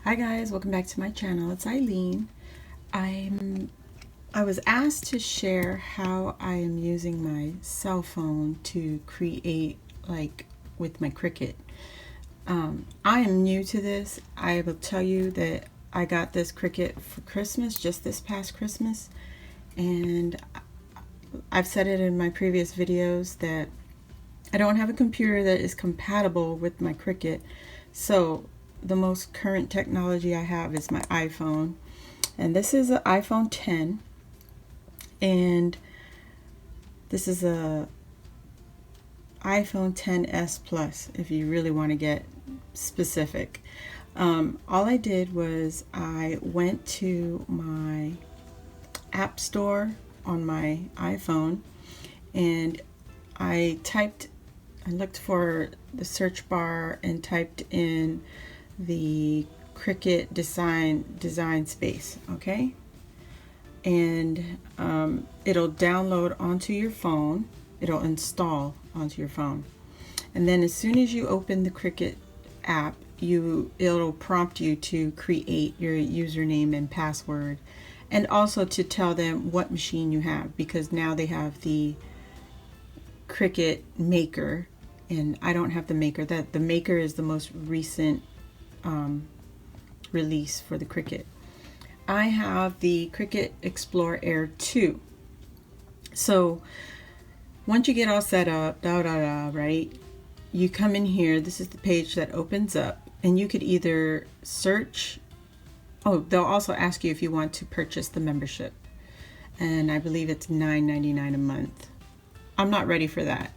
Hi guys, welcome back to my channel. It's Eileen. I was asked to share how I am using my cell phone to create with my Cricut. I am new to this. I will tell you that I got this Cricut for Christmas, just this past Christmas, and I've said it in my previous videos that I don't have a computer that is compatible with my Cricut, so the most current technology I have is my iPhone, and this is an iPhone 10, and this is a iPhone 10s Plus if you really want to get specific. All I did was I went to my app store on my iPhone and I looked for the search bar and typed in the Cricut design space, okay? And it'll download onto your phone, it'll install onto your phone. And then as soon as you open the Cricut app, it'll prompt you to create your username and password, and also to tell them what machine you have, because now they have the Cricut Maker, and I don't have the Maker. The Maker is the most recent release for the Cricut. I have the Cricut Explore Air 2. So once you get all set up, right, you come in here. This is the page that opens up, and you could either search. Oh, they'll also ask you if you want to purchase the membership, and I believe it's $9.99 a month. I'm not ready for that.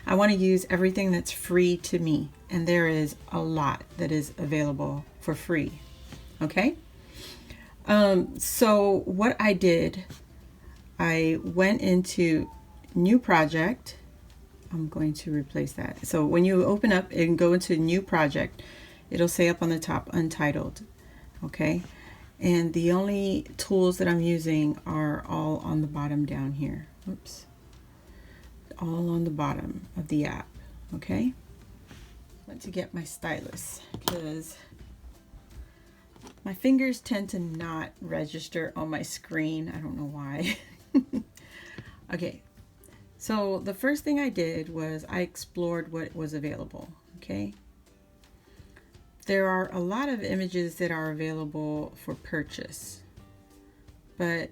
I want to use everything that's free to me, and there is a lot that is available for free. Okay? So what I did, I went into new project. I'm going to replace that. So when you open up and go into new project, it'll say up on the top untitled. Okay? And the only tools that I'm using are all on the bottom down here. Oops. All on the bottom of the app. Okay? I want to get my stylus because my fingers tend to not register on my screen. I don't know why. Okay, so the first thing I did was I explored what was available. Okay, there are a lot of images that are available for purchase, but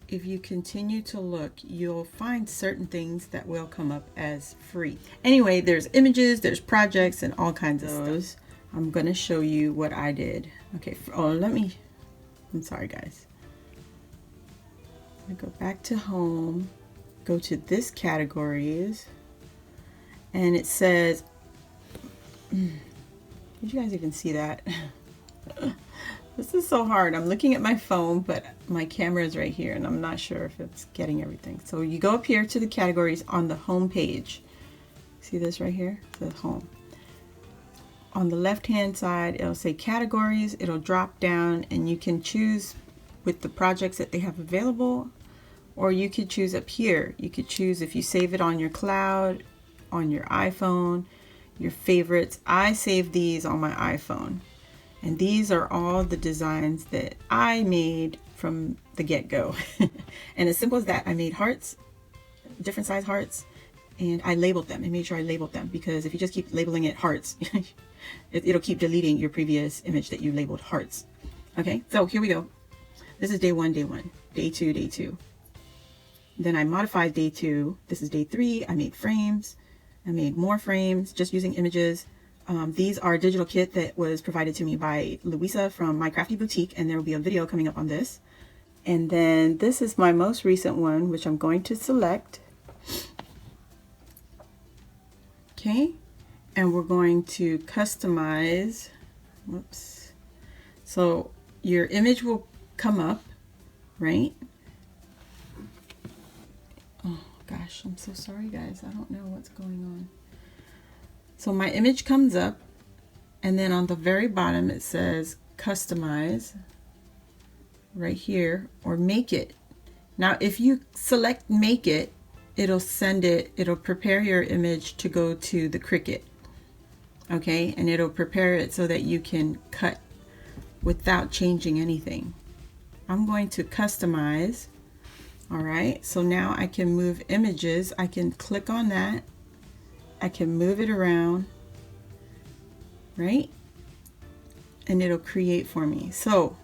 if you continue to look, you'll find certain things that will come up as free. Anyway, there's images, there's projects, and all kinds of those. I'm going to show you what I did. Okay, I'm sorry guys. I'm going to go back to home, go to this categories, and it says, did you guys even see that? This is so hard. I'm looking at my phone, but my camera is right here, and I'm not sure if it's getting everything. So you go up here to the categories on the home page. See this right here? It says home. On the left hand side, it'll say categories. It'll drop down, and you can choose with the projects that they have available, or you could choose up here. You could choose if you save it on your cloud, on your iPhone, your favorites. I save these on my iPhone. And these are all the designs that I made from the get-go. And as simple as that, I made hearts, different size hearts, and I labeled them. I made sure I labeled them, because if you just keep labeling it hearts, it'll keep deleting your previous image that you labeled hearts. Okay, so here we go. This is day one, day two. Then I modified day 2. This is day 3. I made frames. I made more frames just using images. These are a digital kit that was provided to me by Louisa from My Crafty Boutique, and there will be a video coming up on this. And then this is my most recent one, which I'm going to select. Okay, and we're going to customize. Whoops. So your image will come up, right? Oh gosh, I'm so sorry guys. I don't know what's going on. So my image comes up, and then on the very bottom it says customize right here, or make it. Now if you select make it, it'll prepare your image to go to the Cricut. Okay, and it'll prepare it so that you can cut without changing anything. I'm going to customize. All right, so now I can move images. I can click on that. I can move it around, right? And it'll create for me. So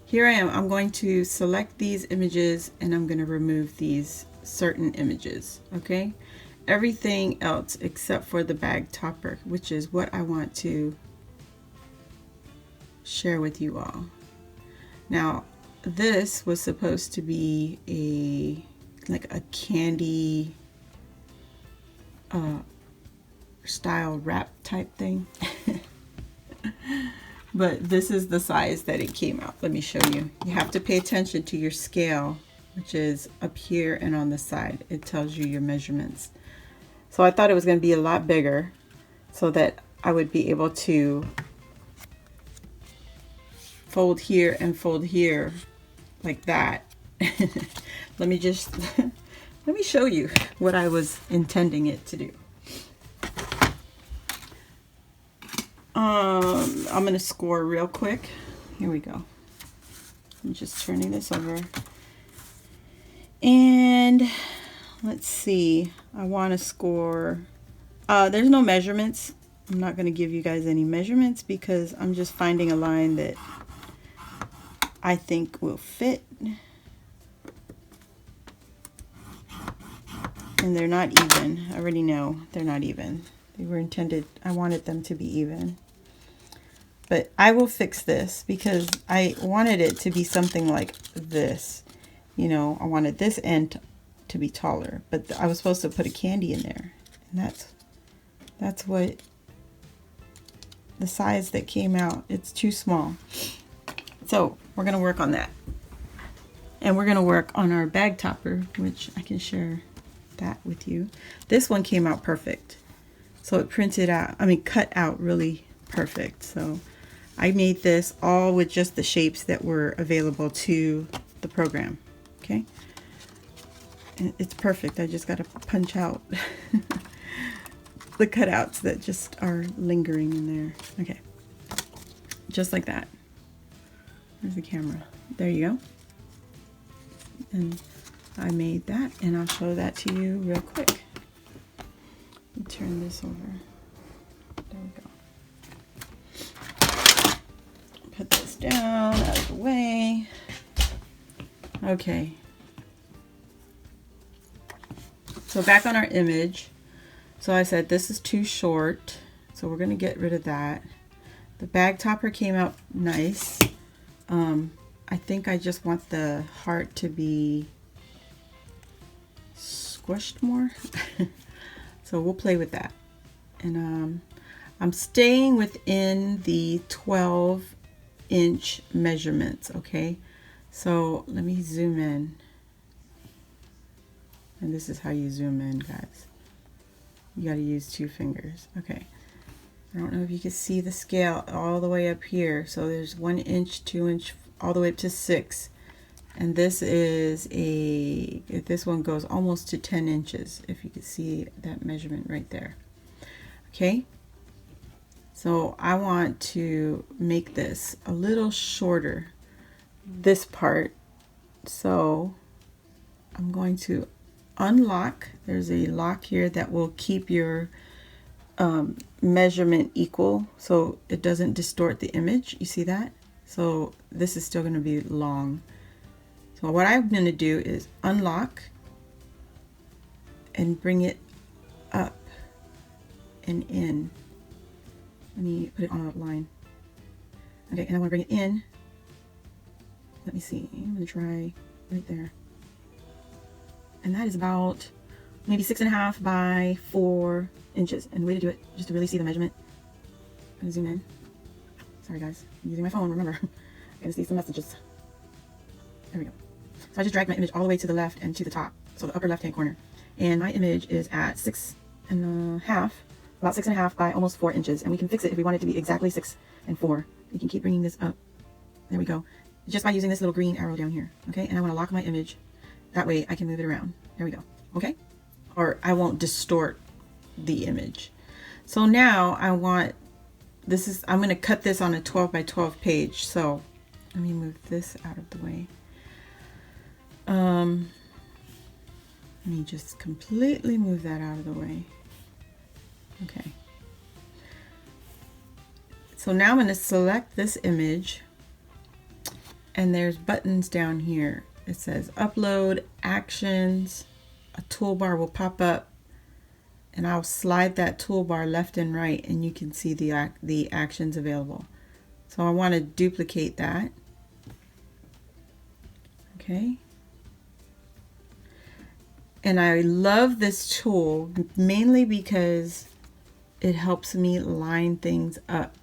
here I am. I'm going to select these images and I'm going to remove these certain images, okay? Everything else except for the bag topper, which is what I want to share with you all. Now, this was supposed to be like a candy style wrap type thing. But this is the size that it came out. Let me show you. You have to pay attention to your scale, which is up here and on the side. It tells you your measurements. So I thought it was going to be a lot bigger so that I would be able to fold here and fold here like that. Let me just let me show you what I was intending it to do. I'm going to score real quick. Here we go. I'm just turning this over. And let's see. I want to score. There's no measurements. I'm not going to give you guys any measurements because I'm just finding a line that I think will fit. And they're not even. I already know they're not even. They were intended, I wanted them to be even. But I will fix this because I wanted it to be something like this. You know, I wanted this end to be taller, but I was supposed to put a candy in there. And that's what the size that came out. It's too small. So we're going to work on that. And we're going to work on our bag topper, which I can share that with you. This one came out perfect. So it printed out, cut out really perfect. So I made this all with just the shapes that were available to the program. Okay. And it's perfect. I just got to punch out the cutouts that just are lingering in there. Okay. Just like that. There's the camera. There you go. And I made that, and I'll show that to you real quick. Let me turn this over. There we go. Put this down out of the way. Okay. So back on our image. So I said this is too short, so we're going to get rid of that. The bag topper came out nice. I think I just want the heart to be squished more. So we'll play with that. And I'm staying within the 12-inch measurements, okay? So let me zoom in. And this is how you zoom in, guys. You got to use 2 fingers. Okay. I don't know if you can see the scale all the way up here. So there's 1 inch, 2 inch, all the way up to 6. And this is this one goes almost to 10 inches, if you can see that measurement right there. Okay. So I want to make this a little shorter, this part. So I'm going to unlock. There's a lock here that will keep your measurement equal so it doesn't distort the image. You see that? So this is still going to be long. So what I'm going to do is unlock and bring it up and in. Let me put it on a line. Okay, and I want to bring it in. Let me see. I'm going to try right there. And that is about maybe 6.5 by 4 inches. And the way to do it, just to really see the measurement. I'm going to zoom in. Sorry guys, I'm using my phone, remember. I'm going to see some messages. There we go. So I just dragged my image all the way to the left and to the top. So the upper left hand corner. And my image is at 6.5, about 6.5 by almost 4 inches. And we can fix it if we want it to be exactly 6 and 4. You can keep bringing this up. There we go. Just by using this little green arrow down here. Okay, and I want to lock my image. That way I can move it around. There we go. Okay? Or I won't distort the image. So now I want this is, I'm going to cut this on a 12 by 12 page. So let me move this out of the way. Let me just completely move that out of the way. Okay. So now I'm going to select this image, and there's buttons down here. It says upload, actions, a toolbar will pop up, and I'll slide that toolbar left and right, and you can see the actions available. So I want to duplicate that. Okay. And I love this tool mainly because it helps me line things up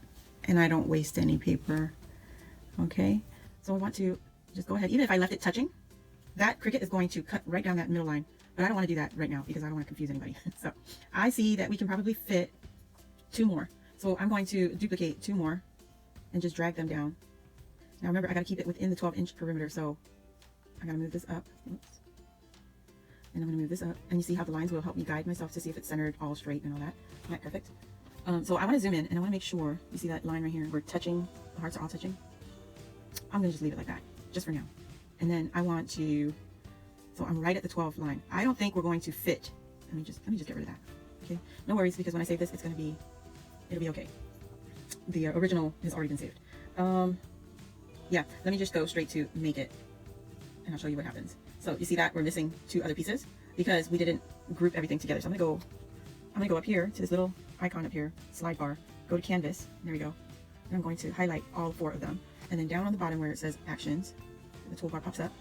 and I don't waste any paper. Okay. So I want to just go ahead, even if I left it touching, that Cricut is going to cut right down that middle line. But I don't want to do that right now because I don't want to confuse anybody. So I see that we can probably fit 2 more. So I'm going to duplicate 2 more and just drag them down. Now remember, I got to keep it within the 12-inch perimeter. So I got to move this up. Oops. And I'm going to move this up. And you see how the lines will help me guide myself to see if it's centered, all straight and all that. All right, perfect. So I want to zoom in and I want to make sure, you see that line right here, we're touching, the hearts are all touching. I'm going to just leave it like that, just for now. And then I want to, so I'm right at the 12 line. I don't think we're going to fit. Let me just get rid of that. Okay, no worries, because when I save this, it'll be okay. The original has already been saved. Yeah, let me just go straight to make it, and I'll show you what happens. So you see that we're missing 2 other pieces because we didn't group everything together. So I'm gonna go up here to this little icon up here, slide bar, go to canvas, there we go. And I'm going to highlight all 4 of them. And then down on the bottom where it says actions, the toolbar pops up,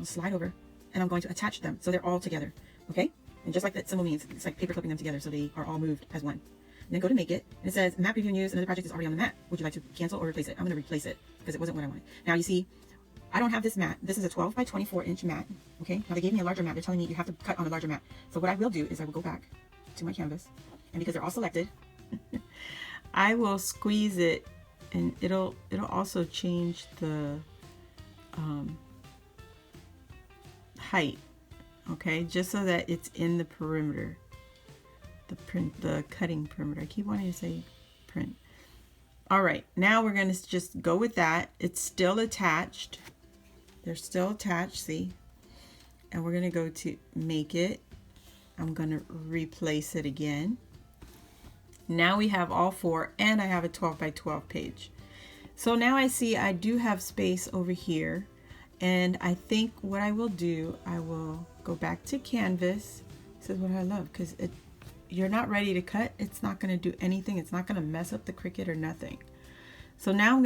I'll slide over and I'm going to attach them so they're all together, okay? And just like that symbol means, it's like paper clipping them together so they are all moved as one. And then go to make it, and it says map review news, another project is already on the mat. Would you like to cancel or replace it? I'm gonna replace it because it wasn't what I wanted. Now you see, I don't have this mat. This is a 12 by 24 inch mat, okay? Now they gave me a larger mat. They're telling me you have to cut on a larger mat. So what I will do is I will go back to my canvas, and because they're all selected, I will squeeze it, and it'll also change the height, okay, just so that it's in the perimeter, the cutting perimeter. I keep wanting to say print. All right, now we're going to just go with that. It's still attached. They're still attached, see? And we're going to go to make it. I'm going to replace it again. Now we have all 4, and I have a 12 by 12 page. So now I see I do have space over here, and I think what I will do, I will go back to canvas. This is what I love, because you're not ready to cut, it's not going to do anything. It's not going to mess up the Cricut or nothing. So now I'm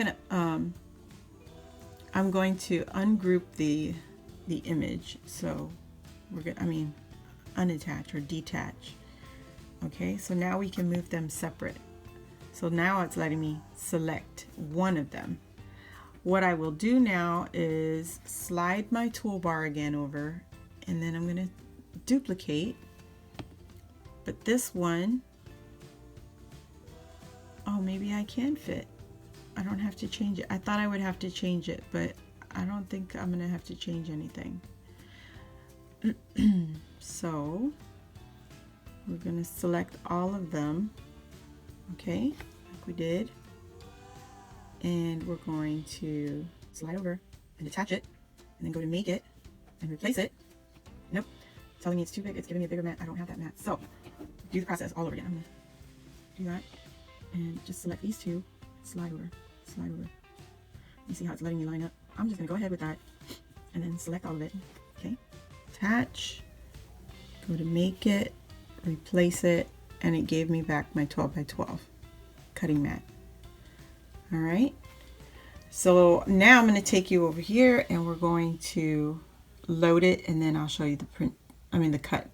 going to ungroup the image. So we're going unattach or detach. Okay, so now we can move them separate. So now it's letting me select one of them. What I will do now is slide my toolbar again over, and then I'm going to duplicate. But this one, oh, maybe I can fit. I don't have to change it. I thought I would have to change it, but I don't think I'm going to have to change anything. So we're going to select all of them, okay, like we did. And we're going to slide over and attach it, and then go to make it and replace it. Nope, it's telling me it's too big. It's giving me a bigger mat. I don't have that mat. So do the process all over again. I'm gonna do that and just select these 2, slide over, slide over. You see how it's letting me line up? I'm just gonna go ahead with that and then select all of it. Okay, attach, go to make it, replace it, and it gave me back my 12 by 12 cutting mat. All right, so now I'm going to take you over here and we're going to load it, and then I'll show you the cut.